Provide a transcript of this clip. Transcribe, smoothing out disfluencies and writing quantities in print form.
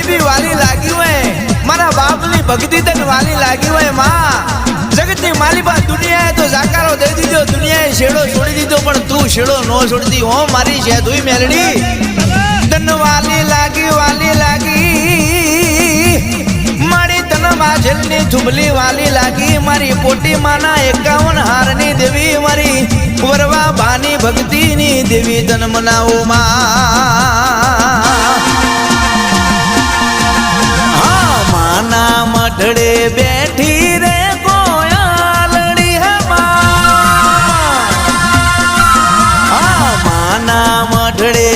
ગરીબી વાલી લાગી હોય, મારા બાપની ભક્તિ તક વાલી લાગી હોય માં, જગતની માલિકા દુનિયાએ તો જાકારો દઈ દીધો, દુનિયાએ શેડો છોડી દીધો, પણ તું શેડો ન છોડતી હો મારી શેધુઈ મેલડી. તન વાલી લાગી મારી તન માજલની થુબલી વાલી લાગી, મારી પોટી માના 51 હારની દેવી, મારી વરવા ભાની ભક્તિની દેવી તન મનાવો માં. હા માના મઢડે બેઠી રે કોયાલડી હે માં, હા માના મઢડે